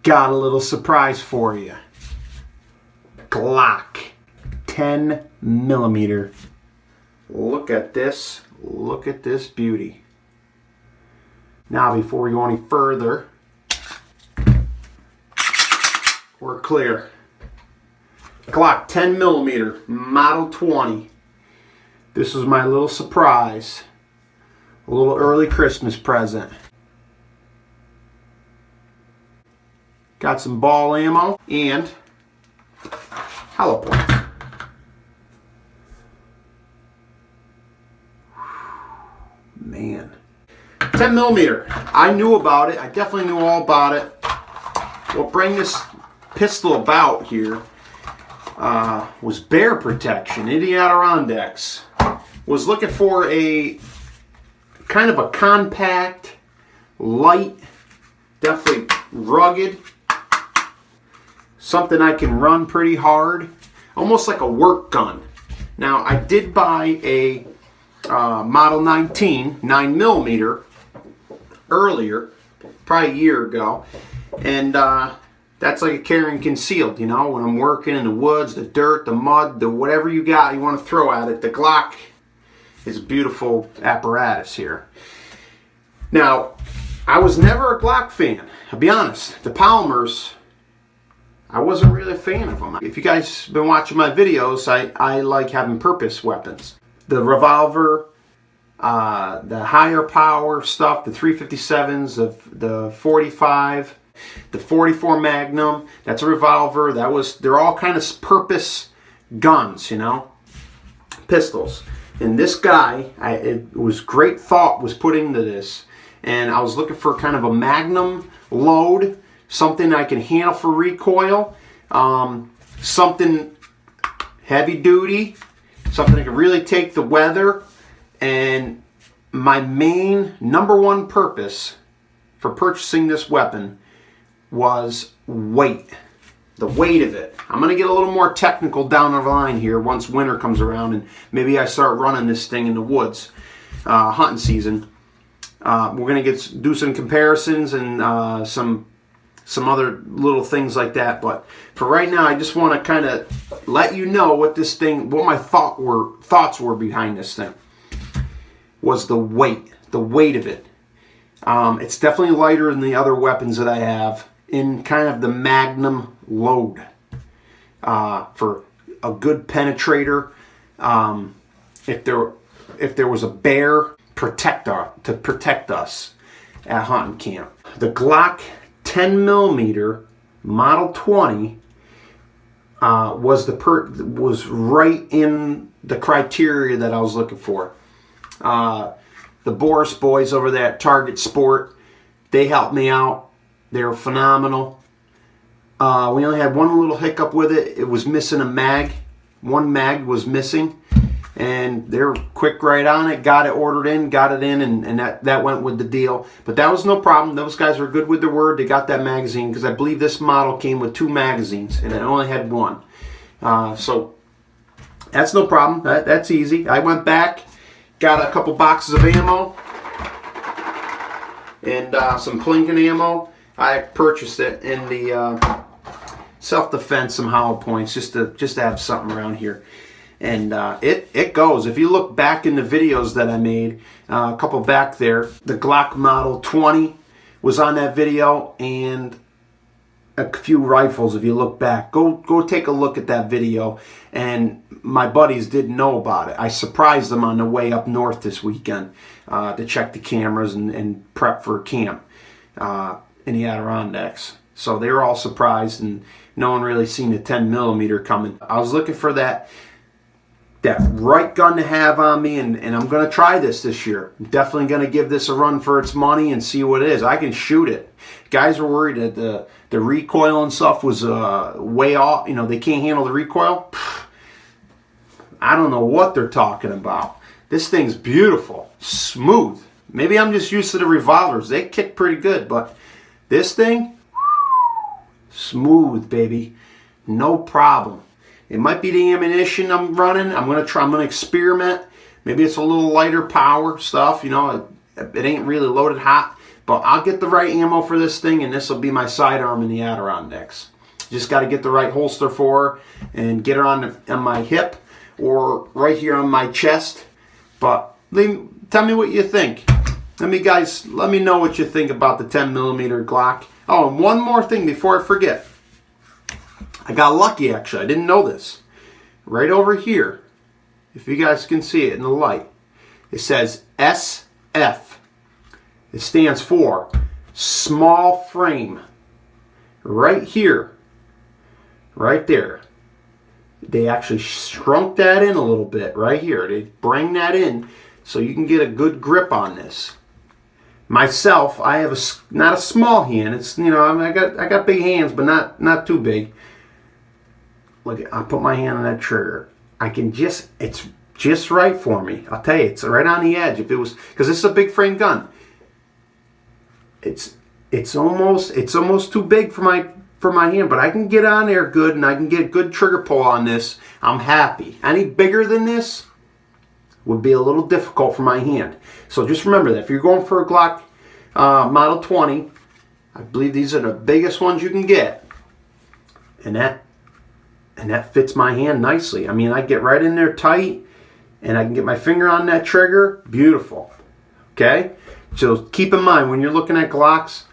got a little surprise for you. Glock 10 millimeter. Look at this. Look at this beauty. Now, before we go any further, we're clear. Glock 10 millimeter, model 20. This was my little surprise. A little early Christmas present. Got some ball ammo and hollow points. Man. 10 millimeter. I knew about it. I definitely knew all about it. What bring this pistol about here was bear protection in the Adirondacks. Was looking for a kind of a compact, light, definitely rugged, something I can run pretty hard, almost like a work gun. Now, I did buy a Model 19 9 millimeter earlier, probably a year ago, and that's like a carry and concealed, you know, when I'm working in the woods, the dirt, the mud, the whatever you got you want to throw at it. The Glock is a beautiful apparatus here. Now, I was never a Glock fan, I'll be honest. The polymers, I wasn't really a fan of them. If you guys have been watching my videos, I like having purpose weapons. The revolver, the higher power stuff, the 357s, the 45, the 44 Magnum, that's a revolver. They're all kind of purpose guns, you know, pistols. And this guy, it was great thought was put into this, and I was looking for kind of a Magnum load, something I can handle for recoil, something heavy duty, something that can really take the weather. And my main number one purpose for purchasing this weapon was weight. The weight of it. I'm going to get a little more technical down the line here once winter comes around and maybe I start running this thing in the woods, hunting season. We're going to do some comparisons and some other little things like that. But for right now, I just want to kind of let you know what this thing, what my thoughts were behind this thing. Was the weight of it. It's definitely lighter than the other weapons that I have in kind of the Magnum load for a good penetrator. If there was a bear protector to protect us at hunting camp, the Glock 10 millimeter Model 20 was right in the criteria that I was looking for. The Boris boys over there at Target Sport, they helped me out. They were phenomenal. We only had one little hiccup with it. It was missing a mag. One mag was missing, and they were quick right on it. Got it ordered in, got it in, and that went with the deal. But that was no problem. Those guys were good with their word. They got that magazine because I believe this model came with 2 magazines, and it only had 1. So that's no problem. That's easy. I went back. Got a couple boxes of ammo and some plinking ammo. I purchased it in the self-defense, some hollow points, just to have something around here. And it goes. If you look back in the videos that I made, a couple back there, the Glock Model 20 was on that video, and a few rifles. If you look back, go take a look at that video. And my buddies didn't know about it. I surprised them on the way up north this weekend to check the cameras and prep for camp in the Adirondacks. So they were all surprised, and no one really seen the 10 millimeter coming. I was looking for that right gun to have on me, and I'm going to try this year. I'm definitely going to give this a run for its money and see what it is. I can shoot it. Guys were worried that the recoil and stuff was way off. You know, they can't handle the recoil. I don't know what they're talking about. This thing's beautiful, smooth. Maybe I'm just used to the revolvers. They kick pretty good, but this thing, smooth, baby. No problem. It might be the ammunition I'm running. I'm gonna experiment. Maybe it's a little lighter power stuff. You know, it ain't really loaded hot. But I'll get the right ammo for this thing, and this will be my sidearm in the Adirondacks. Just got to get the right holster for her and get her on my hip or right here on my chest. But tell me what you think. Let me know what you think about the 10mm Glock. Oh, and one more thing before I forget. I got lucky, actually. I didn't know this. Right over here, if you guys can see it in the light, it says SF. It stands for small frame. Right here. Right there. They actually shrunk that in a little bit right here. They bring that in so you can get a good grip on this. Myself, I have not a small hand. It's, you know, I got big hands, but not too big. Look, I put my hand on that trigger. It's just right for me. I'll tell you, it's right on the edge. If it was, because this is a big frame gun. It's almost too big for my hand, but I can get on there good, and I can get good trigger pull on this. I'm happy. Any bigger than this would be a little difficult for my hand. So just remember that if you're going for a Glock Model 20, I believe these are the biggest ones you can get, and that fits my hand nicely. I mean, I get right in there tight, and I can get my finger on that trigger. Beautiful. Okay? So keep in mind when you're looking at Glocks,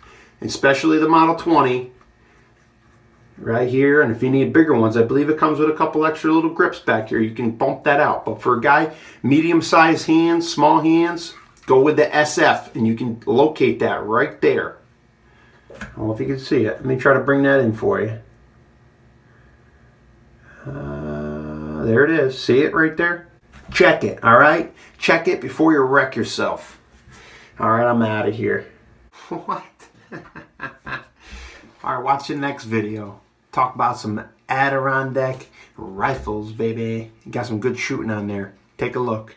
especially the Model 20, right here, and if you need bigger ones, I believe it comes with a couple extra little grips back here. You can bump that out. But for a guy, medium-sized hands, small hands, go with the SF, and you can locate that right there. I don't know if you can see it. Let me try to bring that in for you. There it is. See it right there? Check it, all right? Check it before you wreck yourself. All right, I'm out of here. What? All right, watch the next video. Talk about some Adirondack rifles, baby. You got some good shooting on there. Take a look.